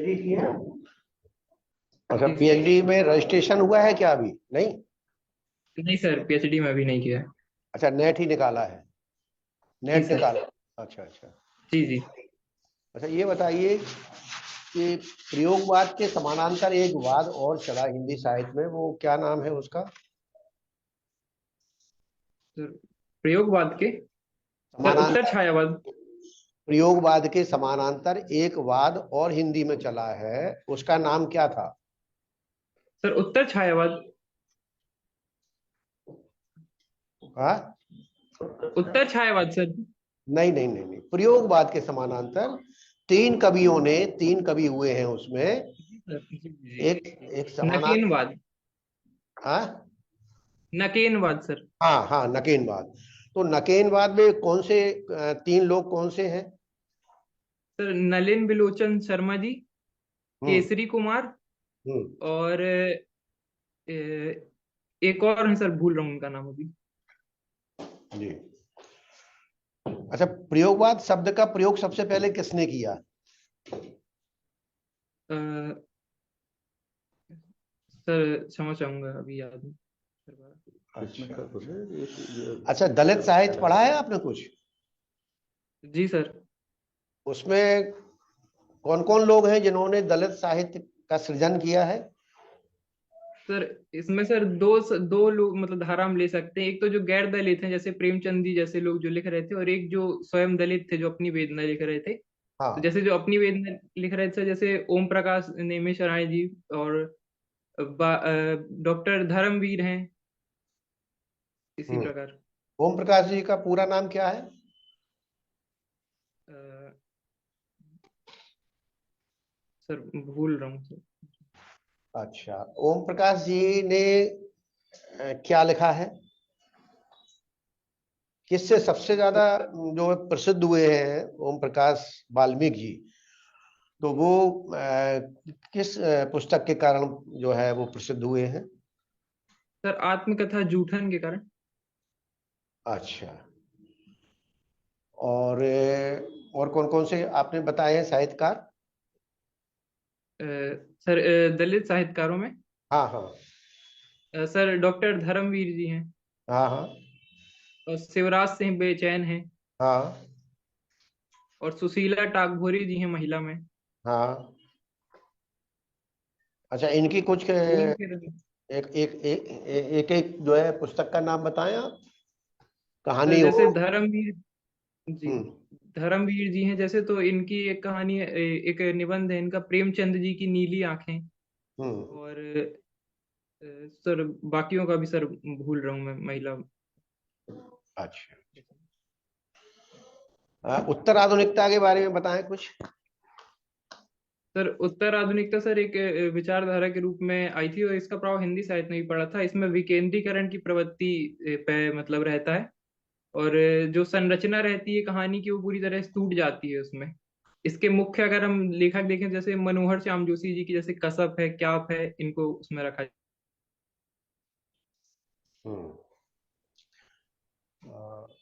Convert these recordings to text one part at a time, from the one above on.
PhD किए हैं? अच्छा, जी सर। पीएचडी में रजिस्ट्रेशन हुआ है क्या अभी? नहीं। नहीं सर, पीएचडी में अभी नहीं किया है। अच्छा, नेट ही निकाला है। जी नेट सर। निकाला। अच्छा अच्छा। जी जी। अच्छा, ये बताइए कि प्रयोगवाद के समानांतर एक वाद और चला हिंदी साहित्य में, वो क्या नाम है उसका? सर, प्रयोगवाद के। सर, उत्तर समानांतर। छायावाद। प्रयोगवाद के समानांतर एक वाद और हिंदी में चला है, उसका नाम क्या था? सर, उत्तर छायावाद। हाँ। उत्तर छायावाद सर। नहीं नहीं नहीं नहीं, प्रयोगवाद के समानांतर तीन कवियों ने, तीन कवि हुए हैं उसमें। जी सर। जी जी एक जी। एक समानांतर। नकेनवाद। हाँ नकेनवाद सर। हाँ हाँ, नकेनवाद। तो नकेनवाद में कौन से तीन लोग कौन से हैं? सर, नलिन बिलोचन शर्मा जी, हम्म केसरी कुमार, हम्म। और एक और है सर, भूल रहा हूँ उनका नाम अभी। जी। अच्छा, प्रयोगवाद शब्द का प्रयोग सबसे पहले किसने किया? अ, सर क्षमा चाहूंगा, अभी याद नहीं कर पा रहा। अच्छा अच्छा, दलित साहित्य पढ़ा है आपने कुछ? जी सर। उसमें कौन कौन लोग हैं जिन्होंने दलित साहित्य का सृजन किया है? सर, इसमें सर दो लोग मतलब धारा हम ले सकते हैं। एक तो जो गैर दलित हैं, जैसे प्रेमचंद जी जैसे लोग जो लिख रहे थे, और एक जो स्वयं दलित थे जो अपनी वेदना लिख रहे थे। तो हाँ। जैसे जो अपनी वेदना लिख रहे थे, जैसे ओम प्रकाश नेमिशराय जी, और डॉक्टर धर्मवीर हैं, इसी हम्म। प्रकार। ओम प्रकाश जी का पूरा नाम क्या है? अ, सर भूल रहा हूँ सर। अच्छा, ओम प्रकाश जी ने क्या लिखा है? किससे सबसे ज्यादा जो है प्रसिद्ध हुए हैं ओम प्रकाश वाल्मीकि जी? तो वो किस पुस्तक के कारण जो है वो प्रसिद्ध हुए हैं? सर, आत्मकथा जूठन के कारण। अच्छा। और कौन कौन से आपने बताए हैं साहित्यकार? अ, सर, दलित साहित्यकारों में हाँ हाँ सर डॉक्टर धर्मवीर जी हैं, हाँ हाँ और शिवराज सिंह बेचैन हैं, हाँ और सुशीला टागभोरी जी हैं महिला में। हाँ। अच्छा, इनकी कुछ यही फिर। एक एक एक एक, एक जो है पुस्तक का नाम बताएं आप, सर, कहानी जैसे हो। धर्मवीर जी, हम्म धर्मवीर जी हैं जैसे, तो इनकी एक कहानी है, एक निबंध है इनका, प्रेमचंद जी की नीली आंखें। हम्म। और सर बाकियों का भी सर भूल रहा हूँ मैं, महिला। अच्छा। उत्तर आधुनिकता के बारे में बताएं कुछ। सर, उत्तर आधुनिकता सर एक विचारधारा के रूप में आई थी, और इसका प्रभाव हिंदी साहित्य में भी पड़ा था। इसमें विकेंद्रीकरण की प्रवृत्ति पे मतलब रहता है, और जो संरचना रहती है कहानी की, वो पूरी तरह से टूट जाती है उसमें। इसके मुख्य अगर हम लेखक देखें, जैसे मनोहर श्याम जोशी जी की, जैसे कसप है, क्याप है, इनको उसमें रखा जाए। हम्म।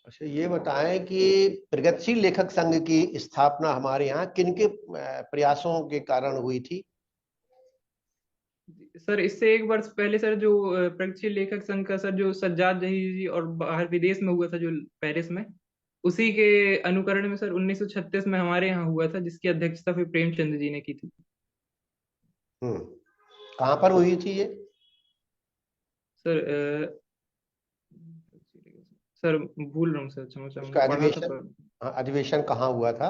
अच्छा, ये बताएं कि प्रगतिशील लेखक संघ की स्थापना हमारे यहाँ किनके प्रयासों के कारण हुई थी? सर, इससे एक वर्ष पहले सर जो प्रगतिशील लेखक संघ का सर जो सज्जाद जहीर जी, और बाहर विदेश में हुआ था जो पेरिस में, उसी के अनुकरण में सर 1936 में हमारे यहाँ हुआ था, जिसकी अध्यक्षता फिर प्रेमचंद जी ने की थी। हम्म। कहाँ पर हुई थी ये? सर सर भूल रहा हूँ सर, क्षमा चाहूंगा, उसका पढ़ा था अधिवेशन? पर। हाँ, अधिवेशन कहाँ हुआ था?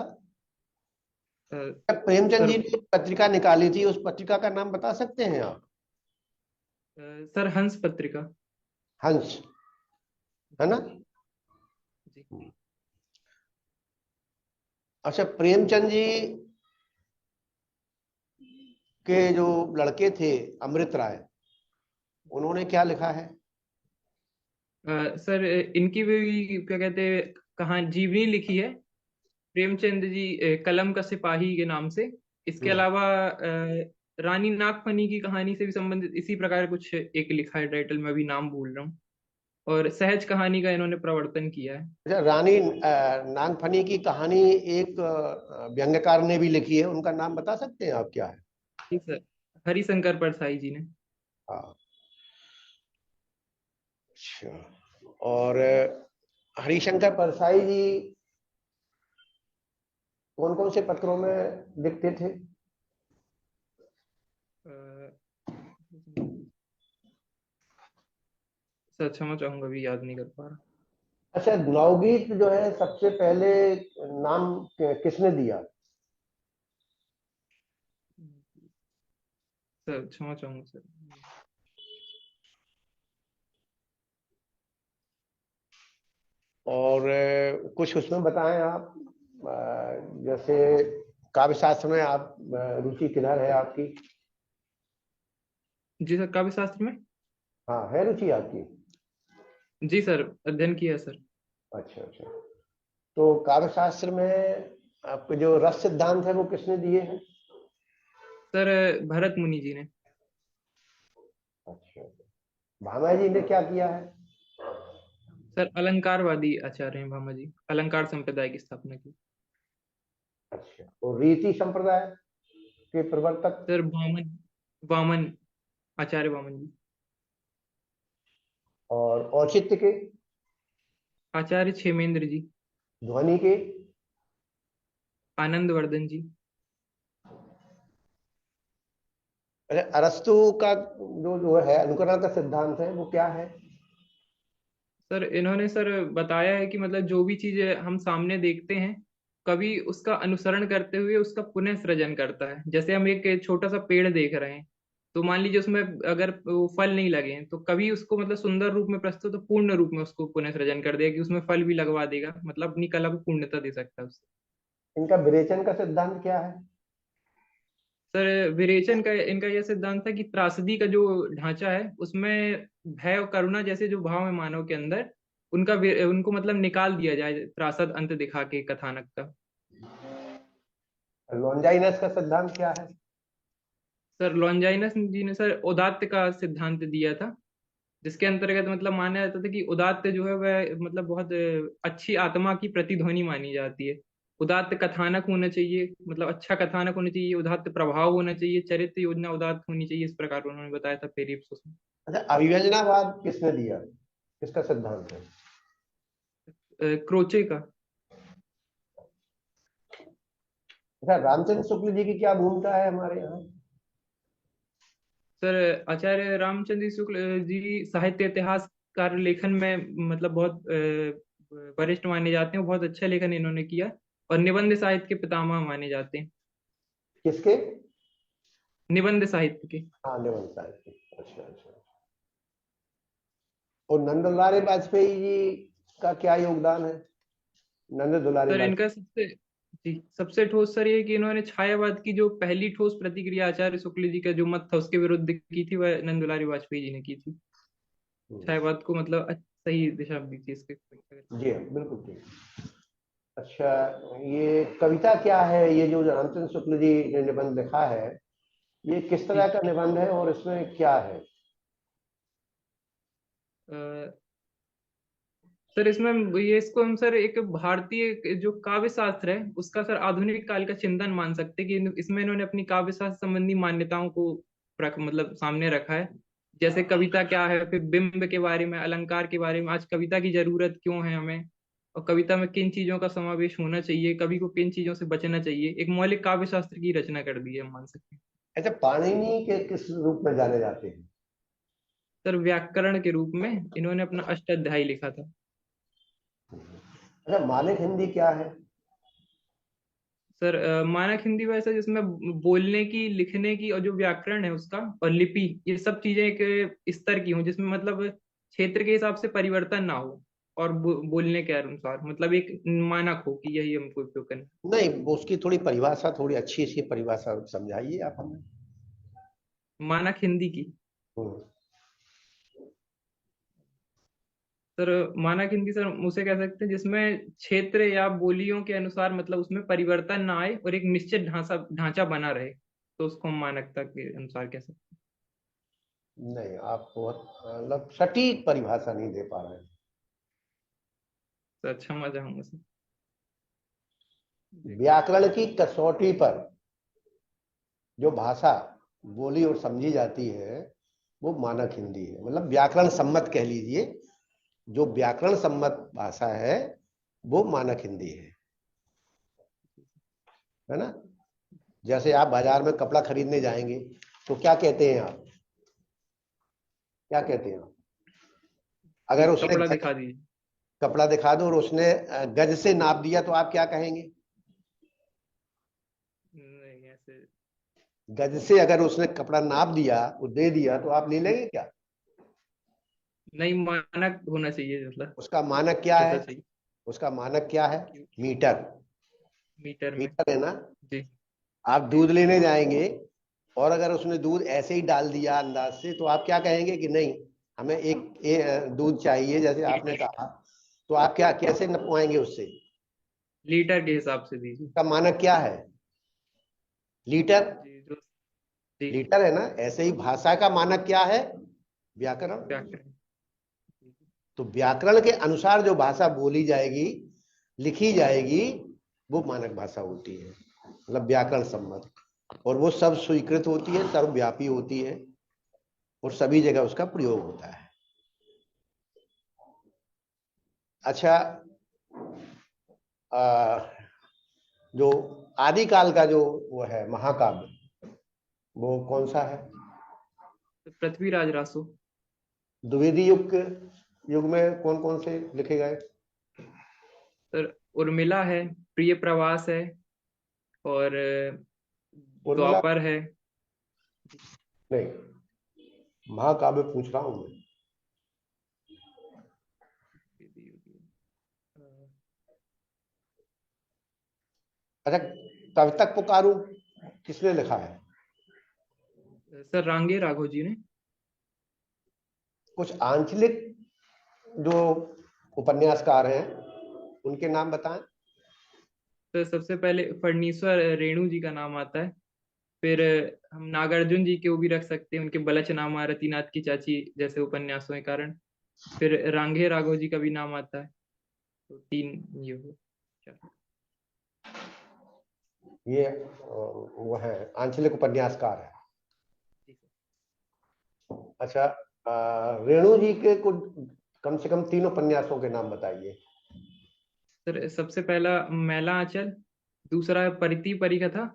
अ, प्रेमचंद सर जी ने एक पत्रिका निकाली थी, उस पत्रिका का नाम बता सकते हैं आप? सर, हंस पत्रिका। हंस, है जी ना? जी। अच्छा, प्रेमचंद जी के जो लड़के थे, अमृत राय, उन्होंने क्या लिखा है? सर, इनकी भी क्या कहते हैं, कहाँ जीवनी लिखी है प्रेमचंद जी, कलम का सिपाही के नाम से। इसके हम्म। अलावा रानी नागफनी की कहानी से भी संबंधित इसी प्रकार कुछ एक लिखा है, टाइटल में अभी नाम भूल रहा हूँ। और सहज कहानी का इन्होंने प्रवर्तन किया है। अच्छा, रानी नागफनी की कहानी एक व्यंग्यकार ने भी लिखी है, उनका नाम बता सकते हैं आप क्या है? जी सर, हरिशंकर परसाई जी ने। हाँ। अच्छा। और हरिशंकर परसाई जी कौन कौन से पत्रों में लिखते थे? अ, सर क्षमा चाहूंगा, अभी याद नहीं कर पा रहा। अच्छा, नवगीत जो है सबसे पहले नाम किसने दिया? सर क्षमा चाहूंगा सर। और कुछ उसमें बताएं आप। जैसे काव्य शास्त्र में आप रुचि किधर है आपकी? जी सर, काव्य शास्त्र में। हाँ, है रुचि आपकी? जी सर, अध्ययन किया सर। अच्छा अच्छा। तो काव्य शास्त्र में आपके जो रस सिद्धांत है वो किसने दिए हैं? सर भरत मुनि जी ने। अच्छा। भामा जी ने क्या किया है? सर अलंकारवादी आचार्य हैं भामा जी, अलंकार संप्रदाय की स्थापना की। अच्छा, और रीति संप्रदाय के प्रवर्तक? सर वामन, वामन, आचार्य वामन जी। और औचित्य के? आचार्य क्षेमेंद्र जी। ध्वनि के? आनंद वर्धन जी। अरे, अरस्तु का जो जो है अनुकरण का सिद्धांत है वो क्या है? सर इन्होंने सर बताया है कि मतलब जो भी चीजें हम सामने देखते हैं, कभी उसका अनुसरण करते हुए उसका पुनः सृजन करता है। जैसे हम एक छोटा सा पेड़ देख रहे हैं, तो मान लीजिए उसमें अगर वो फल नहीं लगे हैं, तो कभी उसको मतलब सुंदर रूप में प्रस्तुत, तो पूर्ण रूप में उसको पुनः सृजन कर देगा कि उसमें फल भी लगवा देगा, मतलब अपनी कला को पूर्णता दे सकता है उससे। इनका विरेचन का सिद्धांत क्या है? सर विरेचन का इनका यह सिद्धांत है कि त्रासदी का जो ढांचा है उसमें भय और करुणा जैसे जो भाव है मानव के अंदर, उनको मतलब निकाल दिया जाए त्रासद अंत दिखा के कथानक का। लॉन्जाइनस का सिद्धांत क्या है? सर लॉन्जाइनस जी ने सर उदात्त का सिद्धांत दिया था, जिसके अंतर्गत मतलब माना जाता था कि उदात्त जो है वह मतलब बहुत अच्छी आत्मा की प्रतिध्वनि मानी जाती है। उदात्त कथानक होना चाहिए, मतलब अच्छा कथानक होना चाहिए, उदात्त प्रभाव होना चाहिए, चरित्र योजना उदात्त होनी चाहिए, इस प्रकार उन्होंने बताया था पेरिप्सस में। अच्छा, अभिव्यंजनावाद किसने दिया? किसका सिद्धांत है? क्रोचे का। अच्छा, रामचंद्र शुक्ल जी की क्या भूमिका है हमारे यहाँ? सर आचार्य रामचंद्र शुक्ल जी साहित्य इतिहासकार लेखन में मतलब बहुत वरिष्ठ माने जाते हैं, बहुत अच्छा लेखन इन्होंने किया, और निबंध साहित्य के पितामह माने जाते हैं। किसके? निबंध साहित्य के। हाँ, निबंध साहित्य के। अच्छा अच्छा। और नंद दुलारे वाजपेयी जी का क्या योगदान है? नंद दुलारे सर वाजपेयी। इनका सबसे, जी सबसे ठोस सर ये कि इन्होंने छायावाद की जो पहली ठोस प्रतिक्रिया आचार्य शुक्ल जी का जो मत था उसके विरुद्ध की थी, वह नंद दुलारी वाजपेयी जी ने की थी। छायावाद को मतलब सही दिशा दी थी इसके। जी हाँ, बिल्कुल ठीक। अच्छा, ये कविता क्या है? ये जो रामचंद्र शुक्ल जी ने निबंध लिखा है, ये किस तरह जी का निबंध है और इसमें क्या है? सर इसमें ये इसको हम सर एक भारतीय जो काव्य शास्त्र है उसका सर आधुनिक काल का चिंतन मान सकते हैं कि इसमें इन्होंने अपनी काव्य शास्त्र संबंधी मान्यताओं को मतलब सामने रखा है। जैसे कविता क्या है, फिर बिंब के बारे में, अलंकार के बारे में, आज कविता की जरूरत क्यों है हमें, और कविता में किन चीजों का समावेश होना चाहिए, कवि को किन चीजों से बचना चाहिए, एक मौलिक काव्य शास्त्र की रचना कर दी है हम मान सकते हैं। अच्छा, पाणिनि के किस रूप में जाने जाते हैं? सर व्याकरण के रूप में इन्होंने अपना अष्टाध्यायी लिखा था। अच्छा, मानक हिंदी क्या है? सर मानक हिंदी वैसे जिसमें बोलने की, लिखने की, और जो व्याकरण है उसका, और लिपि, ये सब चीजें एक स्तर की हों, जिसमें मतलब क्षेत्र के हिसाब से परिवर्तन ना हो, और बोलने के अनुसार मतलब एक मानक हो कि यही हमको उपयोग करना नहीं, वो उसकी थोड़ी परिभाषा, थोड़ी अच्छी सी परिभाषा समझाइए आप हमें। है। मानक हिंदी की। हम्म। सर मानक हिंदी सर उसे कह सकते हैं जिसमें क्षेत्र या बोलियों के अनुसार मतलब उसमें परिवर्तन ना आए और एक निश्चित ढांचा ढांचा बना रहे, तो उसको हम मानकता के अनुसार कह सकते नहीं, आप बहुत मतलब सटीक परिभाषा नहीं दे पा रहे हैं। हैं। सर क्षमा चाहूंगा सर। जी। व्याकरण की कसौटी पर जो भाषा बोली और समझी जाती है वो मानक हिंदी है, मतलब व्याकरण सम्मत कह लीजिए, जो व्याकरण सम्मत भाषा है वो मानक हिंदी है ना। जैसे आप बाजार में कपड़ा खरीदने जाएंगे तो क्या कहते हैं आप, क्या कहते हैं आप? अगर उसने कपड़ा दिखा दीजिए। कपड़ा दिखा दो और उसने गज से नाप दिया तो आप क्या कहेंगे? नहीं ऐसे। गज से अगर उसने कपड़ा नाप दिया, वो दे दिया, तो आप ले लेंगे क्या? नहीं, मानक होना चाहिए मतलब। उसका मानक क्या ऐसा है? चाहिए। उसका मानक क्या है? मीटर। मीटर में। मीटर है ना। जी। आप दूध लेने जाएंगे और अगर उसने दूध ऐसे ही डाल दिया अंदाज से, तो आप क्या कहेंगे कि नहीं, हमें दूध चाहिए जैसे आपने लीटर। कहा, तो आप क्या कैसे नपवाएंगे उससे? लीटर के हिसाब से दीजिए। उसका मानक क्या है? लीटर। जी जो। जी। लीटर है ना। ऐसे ही भाषा का मानक क्या है? व्याकरण। व्याकरण। तो व्याकरण के अनुसार जो भाषा बोली जाएगी, लिखी जाएगी, वो मानक भाषा होती है, मतलब व्याकरण सम्मत। और वो सब स्वीकृत होती है, सर्वव्यापी होती है, और सभी जगह उसका प्रयोग होता है। अच्छा, जो आदिकाल का जो वो है महाकाव्य, वो कौन सा है? तो पृथ्वीराज रासो। द्विवेदी युग में कौन कौन से लिखे गए? सर उर्मिला है, प्रिय प्रवास है, और उर्मिला? द्वापर है। नहीं, महाकाव्य पूछ रहा हूं मैं। अच्छा, तब तक पुकारूं किसने लिखा है? सर रांगे राघव जी ने। कुछ आंचलिक जो उपन्यासकार हैं उनके नाम बताएं। तो सबसे पहले फडनीश्वर रेणु जी का नाम आता है। फिर हम नागार्जुन जी के वो भी रख सकते हैं, उनके बलचनामा, रतिनाथ की चाची जैसे उपन्यासों के कारण। फिर रांगे राघव जी का भी नाम आता है। तो तीन ये हो। चार। ये वो है, आंचलिक उपन्यासकार है। जी सर। अच्छा, रेणु जी के कुछ कम से कम तीन उपन्यासों के नाम बताइए। सर सबसे पहला मैला आंचल, दूसरा है परिति परिकथा,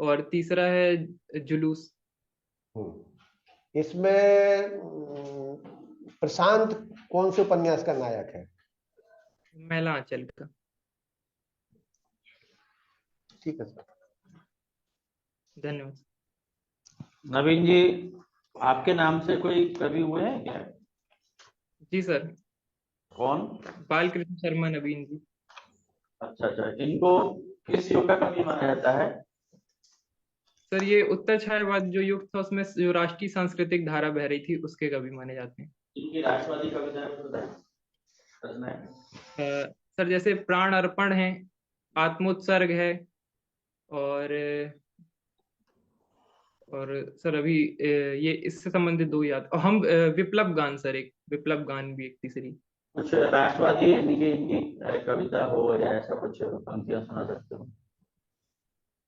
और तीसरा है जुलूस। इसमें प्रशांत कौन से उपन्यास का नायक है? मैला आंचल का। ठीक है सर। धन्यवाद। नवीन जी, आपके नाम से कोई कवि हुए हैं क्या? जी सर। कौन? बाल कृष्ण शर्मा नवीन जी। अच्छा अच्छा, इनको किस युग का कवि माना जाता है? सर ये उत्तर छायावाद जो युग था उसमें जो राष्ट्रीय सांस्कृतिक धारा बह रही थी उसके कवि माने जाते हैं। इनकी राष्ट्रवादी कविता रचना है। सर जैसे प्राण अर्पण है, आत्मोत्सर्ग है, और और सर अभी ये इससे संबंधित दो याद, और हम विप्लव गान, सर एक विप्लव गान भी एक तीसरी। कुछ राष्ट्रवादी इनकी इनकी कविता हो या ऐसा कुछ पंक्तियां सुना सकते हो?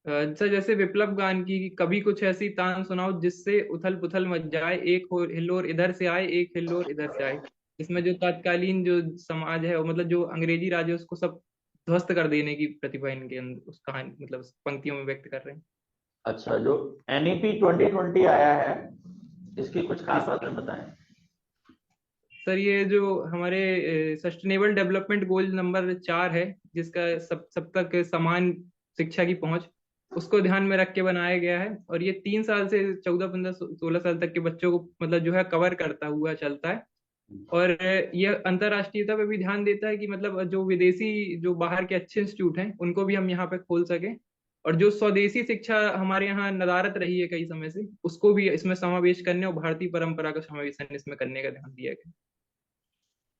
सर जैसे विप्लव गान की, कभी कुछ ऐसी तान सुनाओ जिससे उथल पुथल मच जाए, एक हो हिल्लोर इधर से आए, एक हिल्लोर इधर से आए। इसमें जो तत्कालीन जो समाज है, और मतलब जो अंग्रेजी राज है, उसको सब ध्वस्त कर देने की प्रतिभा इनके अंदर उस कहानी मतलब उस पंक्तियों में व्यक्त कर रहे हैं। अच्छा, जो NEP 2020 आया है, इसकी कुछ जी खास सर। बातें बताएं। सर ये जो हमारे सस्टेनेबल डेवलपमेंट गोल नंबर 4 है, जिसका सब तक समान शिक्षा की पहुंच, उसको ध्यान में रख के बनाया गया है। और ये 3 साल से 14 15 16 साल तक के बच्चों को मतलब जो है कवर करता हुआ चलता है। और ये अंतर्राष्ट्रीयता पे भी ध्यान देता है कि मतलब जो विदेशी जो बाहर के अच्छे इंस्टीट्यूट हैं उनको भी हम यहाँ पे खोल सकें। और जो स्वदेशी शिक्षा हमारे यहाँ नदारत रही है कई समय से, उसको भी इसमें समावेश करने और भारतीय परंपरा का समावेशन इसमें करने का ध्यान दिया गया।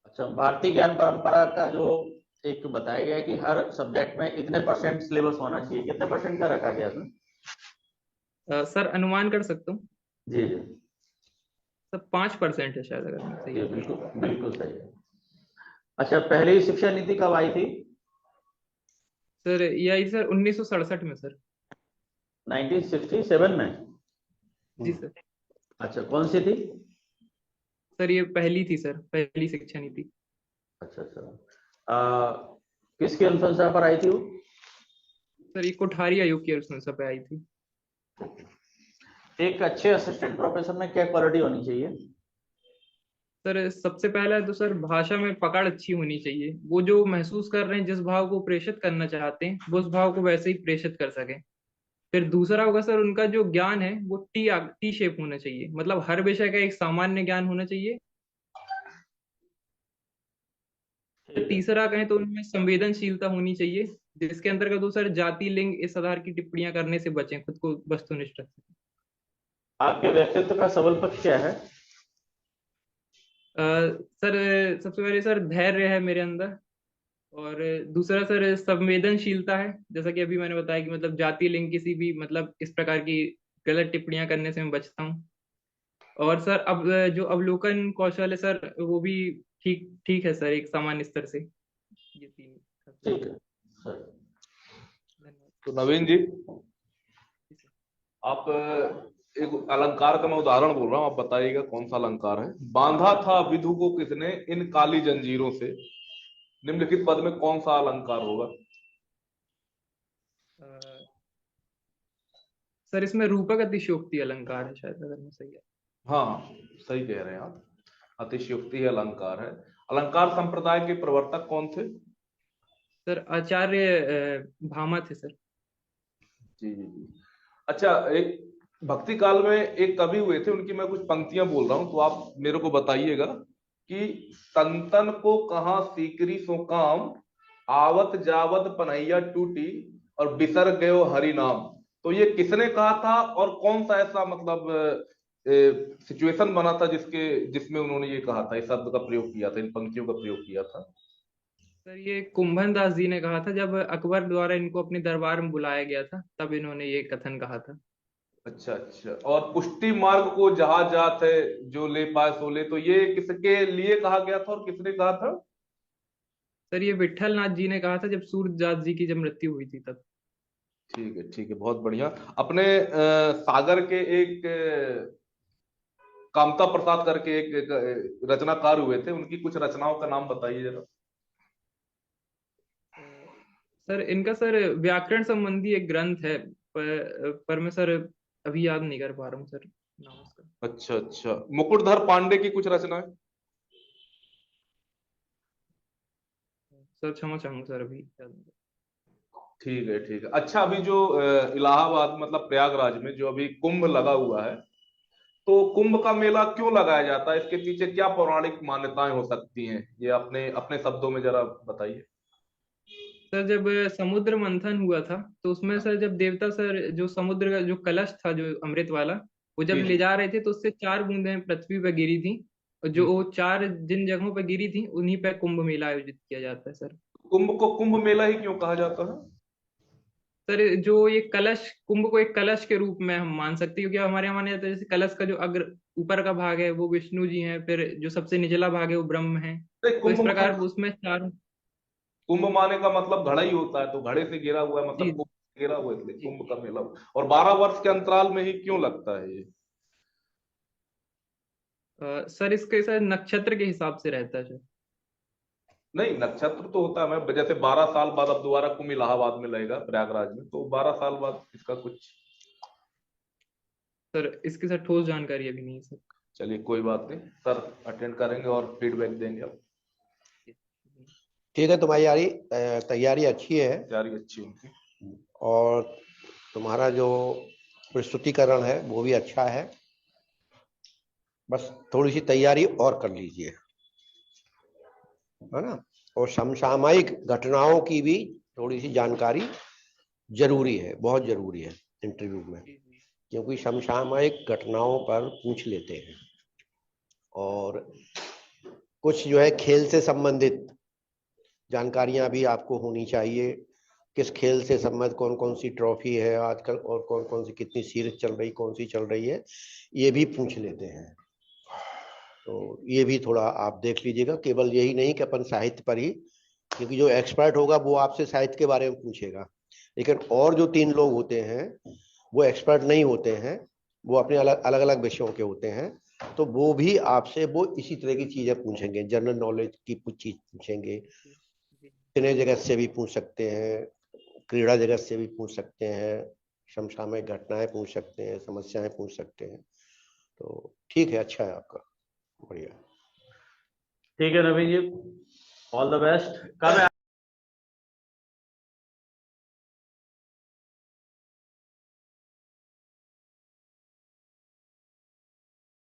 अच्छा, भारतीय ज्ञान परंपरा का जो एक बताया गया है कि हर सब्जेक्ट में इतने % सिलेबस होना चाहिए, कितने % का रखा गया इसमें? सर अनुमान कर सकता हूँ। जी जी। सर 5% है शायद, अगर मैं सही ये हूँ। बिल्कुल बिल्कुल सही है। अच्छा, पहली शिक्षा नीति कब आई थी? सर ये आई सर 1967 में सर। 1967 में? जी सर। अच्छा, कौन सी थी? सर ये पहली थी सर, पहली शिक्षा नीति। अच्छा अच्छा। किसकी अनुशंसा पर आई थी वो? सर ये कोठारी आयोग की अनुशंसा पे आई थी। एक अच्छे असिस्टेंट प्रोफेसर में क्या क्वालिटी होनी चाहिए? सर सबसे पहला तो सर भाषा में पकड़ अच्छी होनी चाहिए। वो जो महसूस कर रहे हैं, जिस भाव को प्रेषित करना चाहते हैं, वो उस भाव को वैसे ही प्रेषित कर सकें। फिर दूसरा होगा सर, उनका जो ज्ञान है वो टी शेप होना चाहिए, मतलब हर विषय का एक सामान्य ज्ञान होना चाहिए। ठीक है। तीसरा कहें तो उनमें संवेदनशीलता होनी चाहिए, जिसके अंतर्गत वो सर जाति लिंग इस आधार की टिप्पणियां करने से बचें, खुद को वस्तुनिष्ठ रखें। आपके व्यक्तित्व का सबल पक्ष क्या है? सर सबसे पहले सर धैर्य है मेरे अंदर। और दूसरा सर संवेदनशीलता है, जैसा कि अभी मैंने बताया कि मतलब जाति लिंग किसी भी मतलब इस प्रकार की गलत टिप्पणियां करने से मैं बचता हूँ। और सर अब जो अवलोकन कौशल है सर, वो भी ठीक ठीक है सर, एक सामान्य स्तर से। ये तीन। ठीक है सर। धन्यवाद। तो नवीन जी, जी सर। आप एक अलंकार का मैं उदाहरण बोल रहा हूँ, आप बताइएगा कौन सा अलंकार है। बांधा था विधु को किसने इन काली जंजीरों से, निम्नलिखित पद में कौन सा अलंकार होगा? अ, सर इसमें रूपक अतिशयोक्ति अलंकार है शायद, अगर मैं सही है। हाँ, सही कह रहे हैं आप, अतिशयोक्ति है अलंकार है। अलंकार संप्रदाय के प्रवर्तक कौन थे? सर आचार्य भामा थे सर। जी जी जी। अच्छा, एक भक्ति काल में एक कवि हुए थे, उनकी मैं कुछ पंक्तियां बोल रहा हूं, तो आप मेरे को बताइएगा कि तन को कहाँ सीकरी सो काम, आवत जावत पनैया टूटी और बिसर गयो हरि नाम। तो ये किसने कहा था और कौन सा ऐसा मतलब सिचुएशन बना था जिसमें उन्होंने ये कहा था, इस शब्द का प्रयोग किया था, इन पंक्तियों का प्रयोग किया था? सर ये कुंभन दास जी ने कहा था, जब अकबर द्वारा इनको अपने दरबार में बुलाया गया था, तब इन्होंने ये कथन कहा था। अच्छा अच्छा। और पुष्टि मार्ग को जहां जात है जो ले पाए सो ले, तो ये किसके लिए कहा गया था और किसने कहा था? सर ये विट्ठल नाथ जी ने कहा था, जब सूरदास जी की जब मृत्यु हुई थी तब। ठीक है, बहुत बढ़िया। अपने सागर के एक कामता प्रसाद करके एक रचनाकार हुए थे, उनकी कुछ रचनाओं का नाम बताइए जरा। सर इनका सर व्याकरण संबंधी एक ग्रंथ है, पर मैं सर अभी याद नहीं कर पा रहा हूँ सर नाम उसका। अच्छा अच्छा, मुकुटधर पांडे की कुछ रचनाएं? सर क्षमा चाहूंगा सर, अभी याद नहीं। ठीक है। अच्छा, अभी जो इलाहाबाद मतलब प्रयागराज में जो अभी कुंभ लगा हुआ है, तो कुंभ का मेला क्यों लगाया जाता है? इसके पीछे क्या पौराणिक मान्यताएं हो सकती हैं? ये अपने अपने शब्दों में जरा बताइए। सर जब समुद्र मंथन हुआ था, तो उसमें सर जब देवता सर जो समुद्र का जो कलश था जो अमृत वाला, वो जब जी ले जी। जा रहे थे, तो उससे चार बूंदें पृथ्वी पर गिरी थी। और जो वो चार जिन जगहों पर गिरी थी, उन्हीं पे कुंभ मेला आयोजित किया जाता है सर। कुंभ को कुंभ मेला ही क्यों कहा जाता है? सर जो ये कलश, कुंभ को एक कलश के रूप में हम मान सकते हैं, क्योंकि हमारे यहाँ माना जाता है जैसे कलश का जो अग्र ऊपर का भाग है वो विष्णु जी हैं, फिर जो सबसे निचला भाग है वो ब्रह्म है। नहीं, तो इस प्रकार उसमें चार। कुंभ माने का मतलब घड़ा ही होता है, तो घड़े से घिरा हुआ है, जी मतलब कुंभ से घिरा हुआ है, इसलिए जी। कुंभ का मेला। और 12 वर्ष के अंतराल में ही क्यों लगता है ये? सर इसके सर नक्षत्र के हिसाब से रहता है सर। नहीं, नक्षत्र तो होता है, मैं जैसे 12 साल बाद अब दोबारा कुंभ इलाहाबाद में लगेगा प्रयागराज में, तो 12 साल बाद इसका कुछ। सर इसके साथ ठोस जानकारी अभी नहीं है सर। चलिए कोई बात नहीं सर, अटेंड करेंगे और फीडबैक देंगे अब। ठीक है, तुम्हारी तैयारी अच्छी है तैयारी अच्छी उनकी। और तुम्हारा जो प्रस्तुतिकरण है वो भी अच्छा है, बस थोड़ी सी तैयारी और कर लीजिए, है ना। और समसामयिक घटनाओं की भी थोड़ी सी जानकारी जरूरी है, बहुत जरूरी है इंटरव्यू में, जी जी। क्योंकि समसामयिक घटनाओं पर पूछ लेते हैं। और कुछ जो है खेल से संबंधित जानकारियां भी आपको होनी चाहिए, किस खेल से संबंधित कौन कौन सी ट्रॉफी है आजकल, और कौन कौन सी कितनी सीरीज चल रही, कौन सी चल रही है, ये भी पूछ लेते हैं। तो ये भी थोड़ा आप देख लीजिएगा, केवल यही नहीं कि अपन साहित्य पर ही, क्योंकि जो एक्सपर्ट होगा वो आपसे साहित्य के बारे में पूछेगा, लेकिन और जो 3 लोग होते हैं वो एक्सपर्ट नहीं होते हैं, वो अपने अलग अलग विषयों के होते हैं, तो वो भी आपसे वो इसी तरह की चीजें पूछेंगे, जनरल नॉलेज की कुछ चीज पूछेंगे, सिने जगत से भी पूछ सकते हैं, क्रीड़ा जगत से भी पूछ सकते हैं, समसामयिक घटनाएं पूछ सकते हैं, समस्याएं पूछ सकते हैं। तो ठीक है, अच्छा है आपका, बढ़िया। ठीक है नवीन जी, ऑल द बेस्ट। कब